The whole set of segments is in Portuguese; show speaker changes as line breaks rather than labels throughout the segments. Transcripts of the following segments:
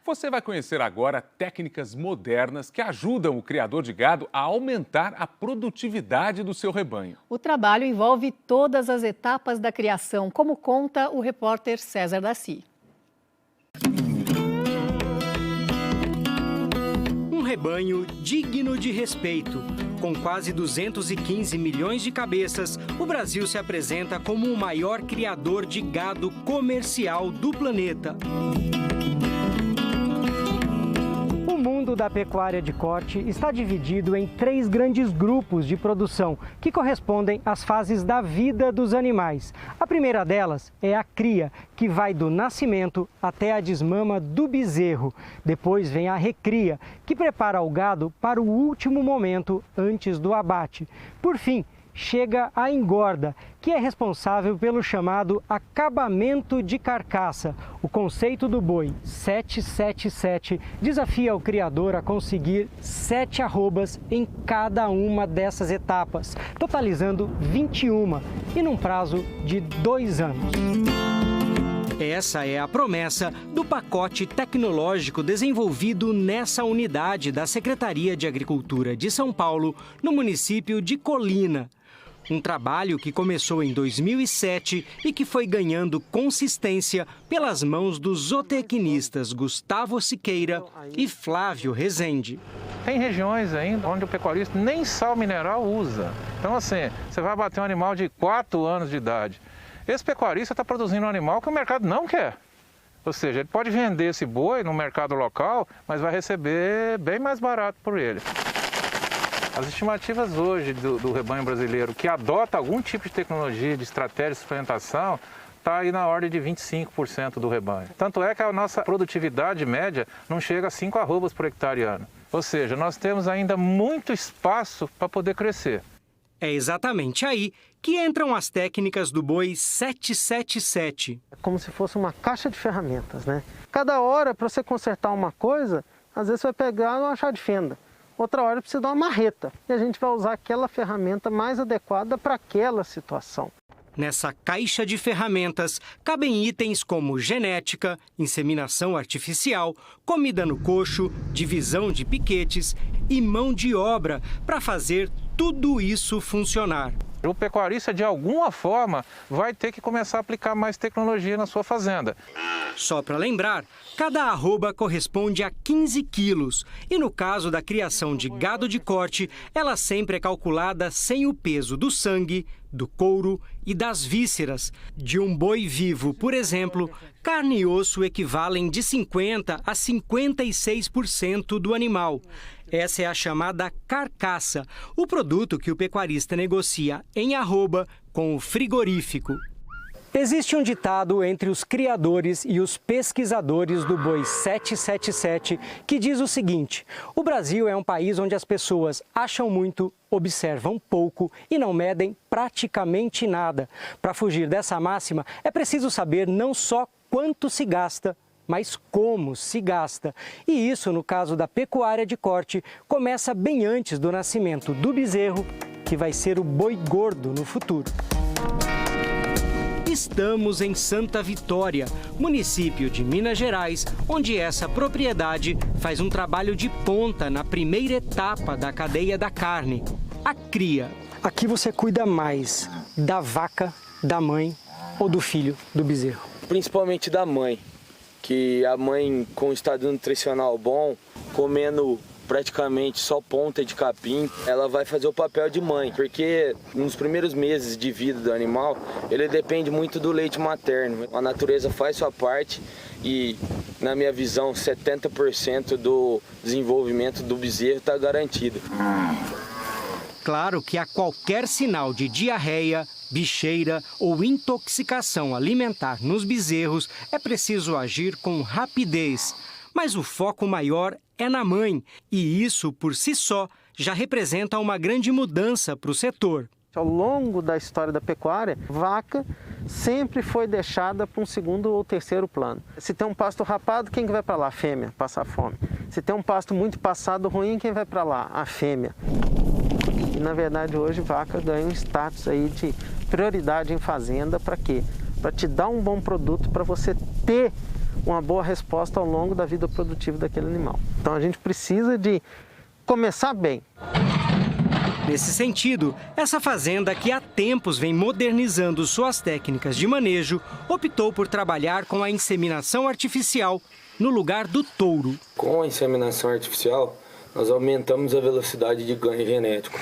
Você vai conhecer agora técnicas modernas que ajudam o criador de gado a aumentar a produtividade do seu rebanho.
O trabalho envolve todas as etapas da criação, como conta o repórter César Daci.
Um rebanho digno de respeito. Com quase 215 milhões de cabeças, o Brasil se apresenta como o maior criador de gado comercial do planeta. O mundo da pecuária de corte está dividido em 3 grandes grupos de produção, que correspondem às fases da vida dos animais. A primeira delas é a cria, que vai do nascimento até a desmama do bezerro. Depois vem a recria, que prepara o gado para o último momento antes do abate. Por fim, chega a engorda, que é responsável pelo chamado acabamento de carcaça. O conceito do boi 777 desafia o criador a conseguir 7 arrobas em cada uma dessas etapas, totalizando 21 e num prazo de 2 anos. Essa é a promessa do pacote tecnológico desenvolvido nessa unidade da Secretaria de Agricultura de São Paulo, no município de Colina. Um trabalho que começou em 2007 e que foi ganhando consistência pelas mãos dos zootecnistas Gustavo Siqueira e Flávio Rezende.
Tem regiões ainda onde o pecuarista nem sal mineral usa. Então, assim, você vai bater um animal de 4 anos de idade. Esse pecuarista está produzindo um animal que o mercado não quer. Ou seja, ele pode vender esse boi no mercado local, mas vai receber bem mais barato por ele. As estimativas hoje do rebanho brasileiro que adota algum tipo de tecnologia, de estratégia de suplementação, está aí na ordem de 25% do rebanho. Tanto é que a nossa produtividade média não chega a 5 arrobas por hectare ano. Ou seja, nós temos ainda muito espaço para poder crescer.
É exatamente aí que entram as técnicas do boi 777.
É como se fosse uma caixa de ferramentas, né? Cada hora, para você consertar uma coisa, às vezes você vai pegar uma chave de fenda. Outra hora precisa dar uma marreta. E a gente vai usar aquela ferramenta mais adequada para aquela situação.
Nessa caixa de ferramentas cabem itens como genética, inseminação artificial, comida no coxo, divisão de piquetes e mão de obra para fazer tudo isso funcionar.
O pecuarista, de alguma forma, vai ter que começar a aplicar mais tecnologia na sua fazenda.
Só para lembrar, cada arroba corresponde a 15 quilos. E no caso da criação de gado de corte, ela sempre é calculada sem o peso do sangue, do couro e das vísceras. De um boi vivo, por exemplo, carne e osso equivalem de 50% a 56% do animal. Essa é a chamada carcaça, o produto que o pecuarista negocia em arroba com o frigorífico. Existe um ditado entre os criadores e os pesquisadores do boi 777 que diz o seguinte: o Brasil é um país onde as pessoas acham muito, observam pouco e não medem praticamente nada. Para fugir dessa máxima, é preciso saber não só quanto se gasta, mas como se gasta. E isso, no caso da pecuária de corte, começa bem antes do nascimento do bezerro, que vai ser o boi gordo no futuro. Estamos em Santa Vitória, município de Minas Gerais, onde essa propriedade faz um trabalho de ponta na primeira etapa da cadeia da carne, a cria. Aqui você cuida mais da vaca, da mãe ou do filho do bezerro?
Principalmente da mãe, que a mãe com estado nutricional bom, comendo praticamente só ponta de capim, ela vai fazer o papel de mãe, porque nos primeiros meses de vida do animal, ele depende muito do leite materno. A natureza faz sua parte e, na minha visão, 70% do desenvolvimento do bezerro está garantido.
Claro que a qualquer sinal de diarreia, bicheira ou intoxicação alimentar nos bezerros, é preciso agir com rapidez. Mas o foco maior é na mãe, e isso, por si só, já representa uma grande mudança para o setor.
Ao longo da história da pecuária, vaca sempre foi deixada para um segundo ou terceiro plano. Se tem um pasto rapado, quem que vai para lá? A fêmea, passar fome. Se tem um pasto muito passado ruim, quem vai para lá? A fêmea. E, na verdade, hoje, vaca ganha um status aí de prioridade em fazenda. Para quê? Para te dar um bom produto, para você ter uma boa resposta ao longo da vida produtiva daquele animal. Então a gente precisa de começar bem.
Nesse sentido, essa fazenda, que há tempos vem modernizando suas técnicas de manejo, optou por trabalhar com a inseminação artificial no lugar do touro.
Com a inseminação artificial, nós aumentamos a velocidade de ganho genético.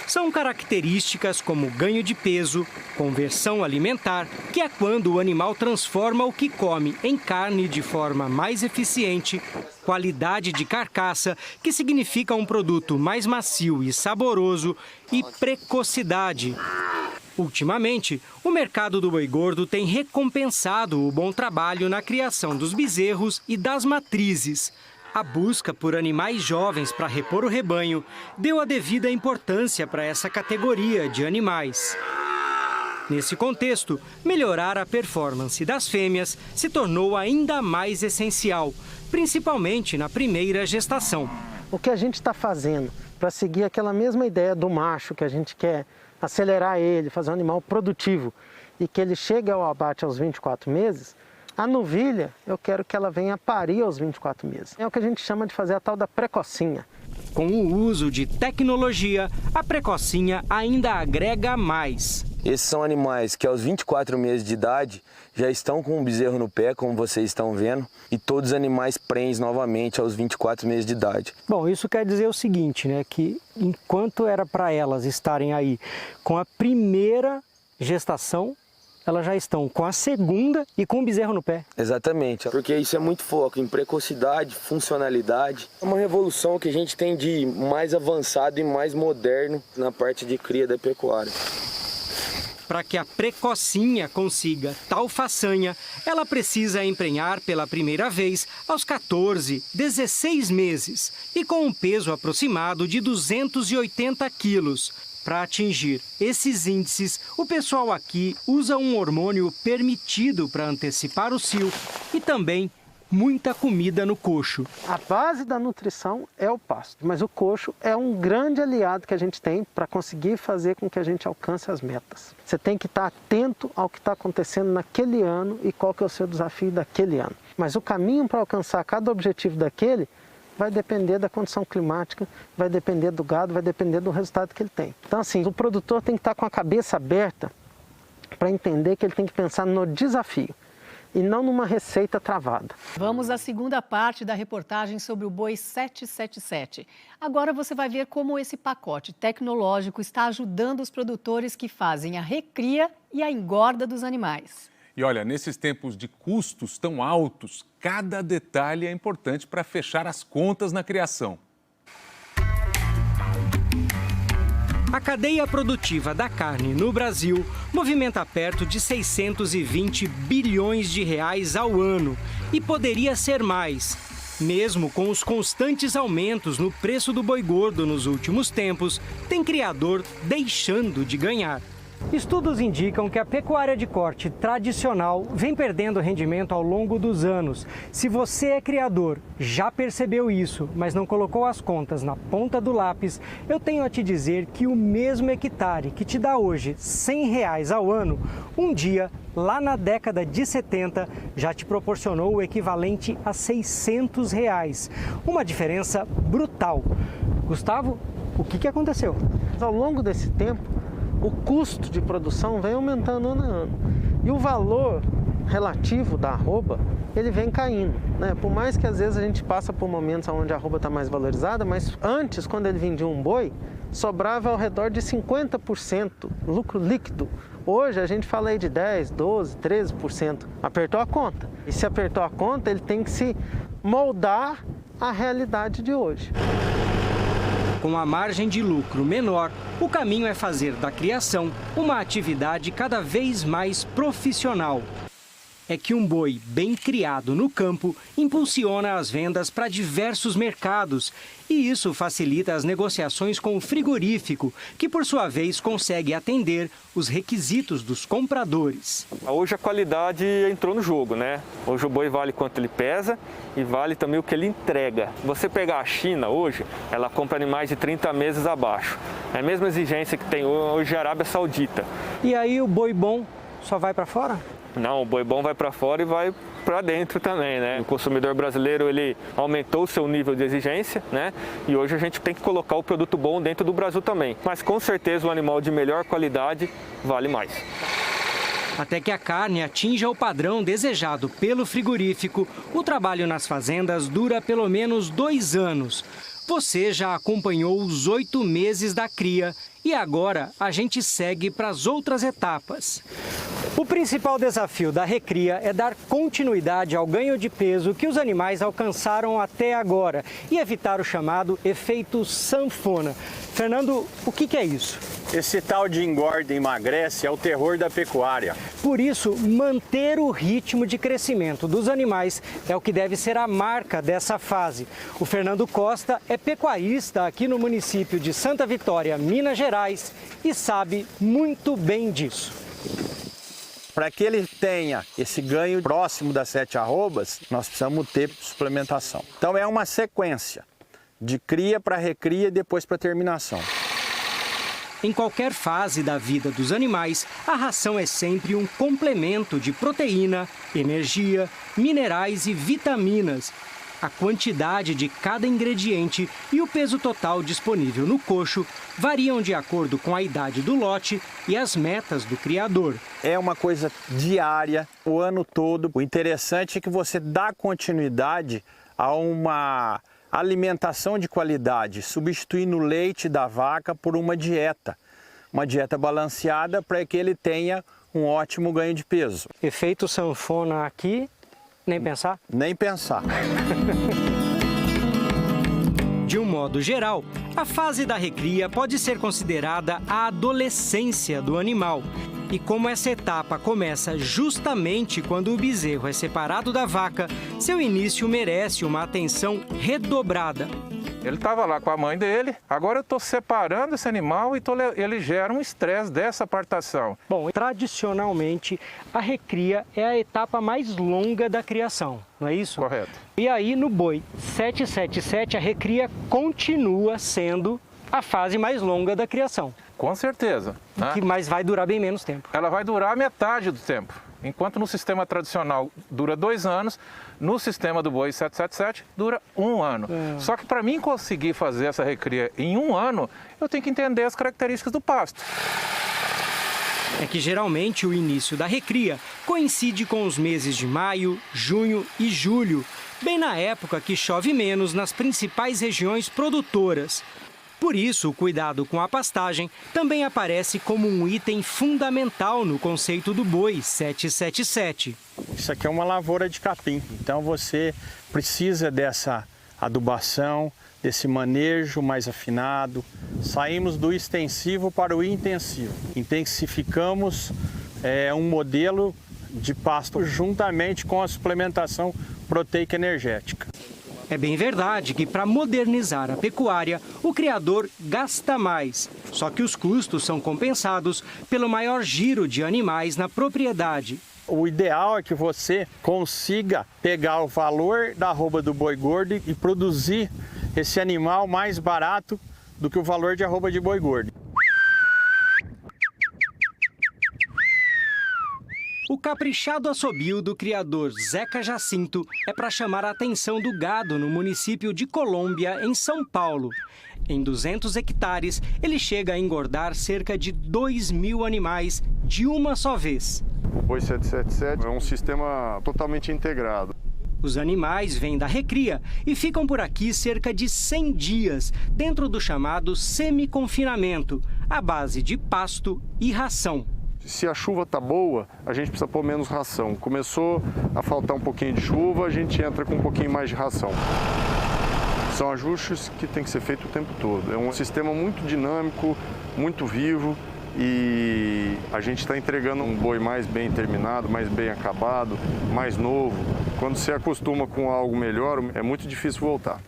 São características como ganho de peso, conversão alimentar, que é quando o animal transforma o que come em carne de forma mais eficiente, qualidade de carcaça, que significa um produto mais macio e saboroso, e precocidade. Ultimamente, o mercado do boi gordo tem recompensado o bom trabalho na criação dos bezerros e das matrizes. A busca por animais jovens para repor o rebanho deu a devida importância para essa categoria de animais. Nesse contexto, melhorar a performance das fêmeas se tornou ainda mais essencial, principalmente na primeira gestação.
O que a gente está fazendo para seguir aquela mesma ideia do macho, que a gente quer acelerar ele, fazer um animal produtivo e que ele chegue ao abate aos 24 meses, a novilha, eu quero que ela venha parir aos 24 meses. É o que a gente chama de fazer a tal da precocinha.
Com o uso de tecnologia, a precocinha ainda agrega mais.
Esses são animais que aos 24 meses de idade já estão com um bezerro no pé, como vocês estão vendo, e todos os animais prens novamente aos 24 meses de idade.
Bom, isso quer dizer o seguinte, né, que enquanto era para elas estarem aí com a primeira gestação, elas já estão com a segunda e com o bezerro no pé.
Exatamente, porque isso é muito foco em precocidade, funcionalidade. É uma revolução que a gente tem de mais avançado e mais moderno na parte de cria da pecuária.
Para que a precocinha consiga tal façanha, ela precisa emprenhar pela primeira vez aos 14, 16 meses e com um peso aproximado de 280 quilos. Para atingir esses índices, o pessoal aqui usa um hormônio permitido para antecipar o cio e também muita comida no coxo.
A base da nutrição é o pasto, mas o coxo é um grande aliado que a gente tem para conseguir fazer com que a gente alcance as metas. Você tem que estar atento ao que está acontecendo naquele ano e qual que é o seu desafio daquele ano. Mas o caminho para alcançar cada objetivo daquele vai depender da condição climática, vai depender do gado, vai depender do resultado que ele tem. Então, assim, o produtor tem que estar com a cabeça aberta para entender que ele tem que pensar no desafio e não numa receita travada.
Vamos à segunda parte da reportagem sobre o boi 777. Agora você vai ver como esse pacote tecnológico está ajudando os produtores que fazem a recria e a engorda dos animais.
E olha, nesses tempos de custos tão altos, cada detalhe é importante para fechar as contas na criação.
A cadeia produtiva da carne no Brasil movimenta perto de 620 bilhões de reais ao ano e poderia ser mais. Mesmo com os constantes aumentos no preço do boi gordo nos últimos tempos, tem criador deixando de ganhar. Estudos indicam que a pecuária de corte tradicional vem perdendo rendimento ao longo dos anos. Se você é criador, já percebeu isso, mas não colocou as contas na ponta do lápis, eu tenho a te dizer que o mesmo hectare que te dá hoje R$100 ao ano, um dia, lá na década de 70, já te proporcionou o equivalente a R$600. Uma diferença brutal. Gustavo, o que aconteceu?
Ao longo desse tempo, o custo de produção vem aumentando ano a ano. E o valor relativo da arroba, ele vem caindo, né? Por mais que às vezes a gente passa por momentos onde a arroba está mais valorizada, mas antes, quando ele vendia um boi, sobrava ao redor de 50% lucro líquido. Hoje a gente fala aí de 10, 12, 13%. Apertou a conta. E se apertou a conta, ele tem que se moldar à realidade de hoje.
Com a margem de lucro menor, o caminho é fazer da criação uma atividade cada vez mais profissional. É que um boi bem criado no campo impulsiona as vendas para diversos mercados e isso facilita as negociações com o frigorífico, que por sua vez consegue atender os requisitos dos compradores.
Hoje a qualidade entrou no jogo, né? Hoje o boi vale quanto ele pesa e vale também o que ele entrega. Você pegar a China hoje, ela compra animais de 30 meses abaixo. É a mesma exigência que tem hoje a Arábia Saudita.
E aí o boi bom só vai para fora?
Não, o boi bom vai para fora e vai para dentro também, né? O consumidor brasileiro, ele aumentou o seu nível de exigência, né? E hoje a gente tem que colocar o produto bom dentro do Brasil também. Mas com certeza o animal de melhor qualidade vale mais.
Até que a carne atinja o padrão desejado pelo frigorífico, o trabalho nas fazendas dura pelo menos 2 anos. Você já acompanhou os 8 meses da cria e agora a gente segue para as outras etapas. O principal desafio da recria é dar continuidade ao ganho de peso que os animais alcançaram até agora e evitar o chamado efeito sanfona. Fernando, o que é isso?
Esse tal de engorda e emagrece é o terror da pecuária.
Por isso, manter o ritmo de crescimento dos animais é o que deve ser a marca dessa fase. O Fernando Costa é pecuarista aqui no município de Santa Vitória, Minas Gerais, e sabe muito bem disso.
Para que ele tenha esse ganho próximo das 7 arrobas, nós precisamos ter suplementação. Então é uma sequência de cria para recria e depois para terminação.
Em qualquer fase da vida dos animais, a ração é sempre um complemento de proteína, energia, minerais e vitaminas. A quantidade de cada ingrediente e o peso total disponível no coxo variam de acordo com a idade do lote e as metas do criador.
É uma coisa diária, o ano todo. O interessante é que você dá continuidade a uma alimentação de qualidade, substituindo o leite da vaca por uma dieta balanceada para que ele tenha um ótimo ganho de peso.
Efeito sanfona aqui, nem pensar?
Nem pensar.
De um modo geral, a fase da recria pode ser considerada a adolescência do animal. E como essa etapa começa justamente quando o bezerro é separado da vaca, seu início merece uma atenção redobrada.
Ele estava lá com a mãe dele, agora eu estou separando esse animal e ele gera um estresse dessa apartação.
Bom, tradicionalmente, a recria é a etapa mais longa da criação, não é isso?
Correto.
E aí, no boi 777, a recria continua sendo a fase mais longa da criação.
Com certeza. Né?
Mas vai durar bem menos tempo.
Ela vai durar metade do tempo. Enquanto no sistema tradicional dura 2 anos, no sistema do boi 777 dura 1 ano. Só que para mim conseguir fazer essa recria em 1 ano, eu tenho que entender as características do pasto.
É que geralmente o início da recria coincide com os meses de maio, junho e julho, bem na época que chove menos nas principais regiões produtoras. Por isso, o cuidado com a pastagem também aparece como um item fundamental no conceito do boi 777.
Isso aqui é uma lavoura de capim, então você precisa dessa adubação, desse manejo mais afinado. Saímos do extensivo para o intensivo. Intensificamos um modelo de pasto juntamente com a suplementação proteica energética.
É bem verdade que para modernizar a pecuária, o criador gasta mais. Só que os custos são compensados pelo maior giro de animais na propriedade.
O ideal é que você consiga pegar o valor da arroba do boi gordo e produzir esse animal mais barato do que o valor de arroba de boi gordo.
O caprichado assobio do criador Zeca Jacinto é para chamar a atenção do gado no município de Colômbia, em São Paulo. Em 200 hectares, ele chega a engordar cerca de 2.000 animais de uma só vez.
O boi 777 é um sistema totalmente integrado.
Os animais vêm da recria e ficam por aqui cerca de 100 dias, dentro do chamado semi-confinamento, à base de pasto e ração.
Se a chuva está boa, a gente precisa pôr menos ração. Começou a faltar um pouquinho de chuva, a gente entra com um pouquinho mais de ração. São ajustes que tem que ser feito o tempo todo. É um sistema muito dinâmico, muito vivo e a gente está entregando um boi mais bem terminado, mais bem acabado, mais novo. Quando se acostuma com algo melhor, é muito difícil voltar.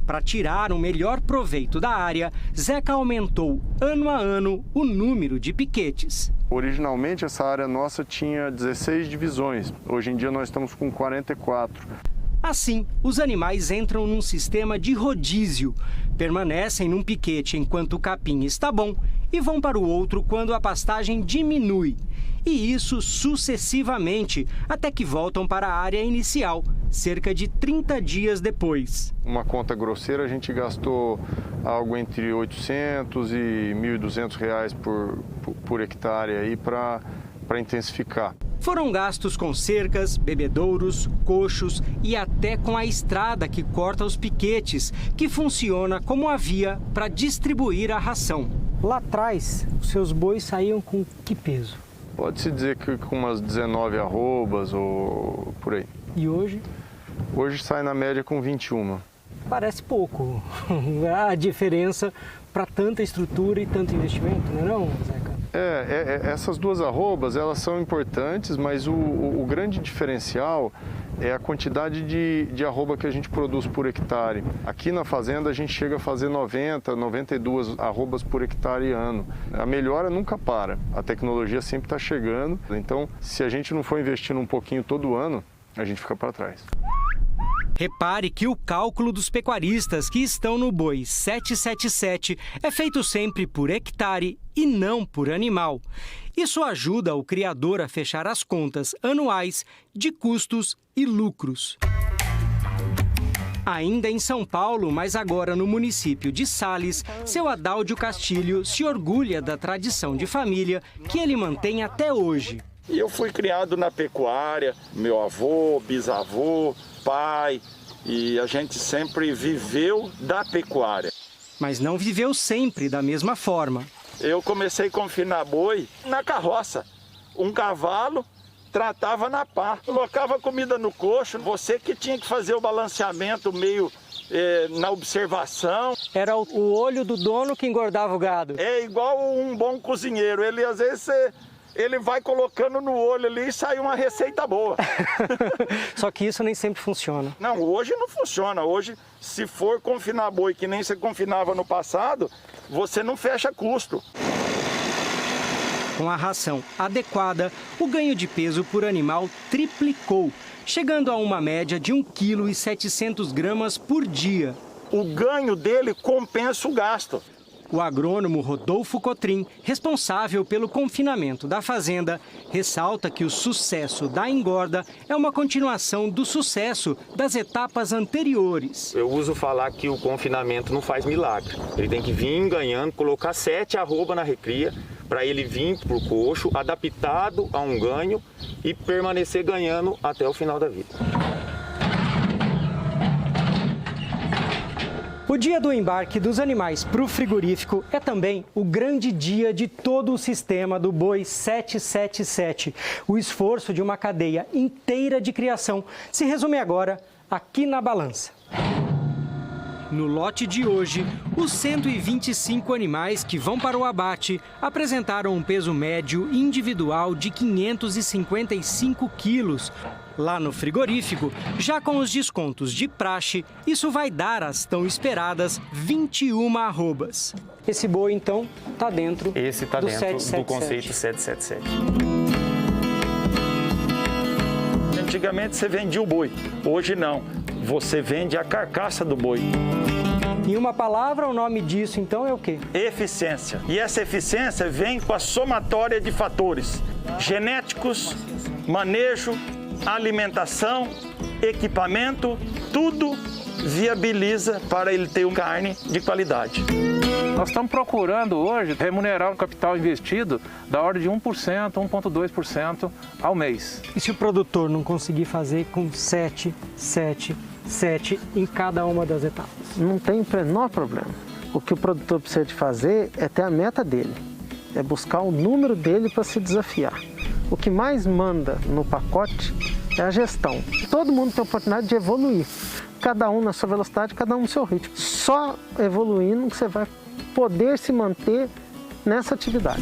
Para tirar o melhor proveito da área, Zeca aumentou ano a ano o número de piquetes.
Originalmente essa área nossa tinha 16 divisões, hoje em dia nós estamos com 44.
Assim, os animais entram num sistema de rodízio, permanecem num piquete enquanto o capim está bom e vão para o outro quando a pastagem diminui. E isso sucessivamente, até que voltam para a área inicial, cerca de 30 dias depois.
Uma conta grosseira, a gente gastou algo entre 800 e 1.200 reais por hectare aí para intensificar.
Foram gastos com cercas, bebedouros, coxos e até com a estrada que corta os piquetes, que funciona como a via para distribuir a ração. Lá atrás, os seus bois saíam com que peso?
Pode-se dizer que com umas 19 arrobas ou por aí.
E hoje?
Hoje sai na média com 21.
Parece pouco a diferença para tanta estrutura e tanto investimento, não é não, Zeca?
Essas duas arrobas, elas são importantes, mas o grande diferencial é a quantidade de arroba que a gente produz por hectare. Aqui na fazenda a gente chega a fazer 90, 92 arrobas por hectare ano. A melhora nunca para, a tecnologia sempre está chegando, então se a gente não for investindo um pouquinho todo ano, a gente fica para trás.
Repare que o cálculo dos pecuaristas que estão no boi 777 é feito sempre por hectare e não por animal. Isso ajuda o criador a fechar as contas anuais de custos e lucros. Ainda em São Paulo, mas agora no município de Sales, seu Adáldio Castilho se orgulha da tradição de família que ele mantém até hoje.
Eu fui criado na pecuária, meu avô, bisavô, pai, e a gente sempre viveu da pecuária.
Mas não viveu sempre da mesma forma.
Eu comecei a confinar boi na carroça. Um cavalo tratava na pá, colocava comida no coxo, você que tinha que fazer o balanceamento meio na observação.
Era o olho do dono que engordava o gado.
É igual um bom cozinheiro, ele às vezes ele vai colocando no olho ali e sai uma receita boa.
Só que isso nem sempre funciona.
Não, hoje não funciona. Hoje, se for confinar boi que nem você confinava no passado, você não fecha custo.
Com a ração adequada, o ganho de peso por animal triplicou, chegando a uma média de 1,7 kg por dia.
O ganho dele compensa o gasto.
O agrônomo Rodolfo Cotrim, responsável pelo confinamento da fazenda, ressalta que o sucesso da engorda é uma continuação do sucesso das etapas anteriores.
Eu uso falar que o confinamento não faz milagre. Ele tem que vir ganhando, colocar 7 arroba na recria, para ele vir para o coxo, adaptado a um ganho e permanecer ganhando até o final da vida.
O dia do embarque dos animais para o frigorífico é também o grande dia de todo o sistema do boi 777. O esforço de uma cadeia inteira de criação se resume agora aqui na balança. No lote de hoje, os 125 animais que vão para o abate apresentaram um peso médio individual de 555 quilos. Lá no frigorífico, já com os descontos de praxe, isso vai dar as tão esperadas 21 arrobas. Esse boi, então, está dentro
Esse está dentro
777.
do conceito 777.
Antigamente você vendia o boi, hoje não. Você vende a carcaça do boi.
Em uma palavra, o nome disso, então, é o quê?
Eficiência. E essa eficiência vem com a somatória de fatores genéticos, manejo, alimentação, equipamento, tudo viabiliza para ele ter uma carne de qualidade.
Nós estamos procurando hoje remunerar o capital investido da ordem de 1%, 1,2% ao mês.
E se o produtor não conseguir fazer com 7 em cada uma das etapas?
Não tem o menor problema. O que o produtor precisa de fazer é ter a meta dele, é buscar o número dele para se desafiar. O que mais manda no pacote é a gestão. Todo mundo tem a oportunidade de evoluir, cada um na sua velocidade, cada um no seu ritmo. Só evoluindo que você vai poder se manter nessa atividade.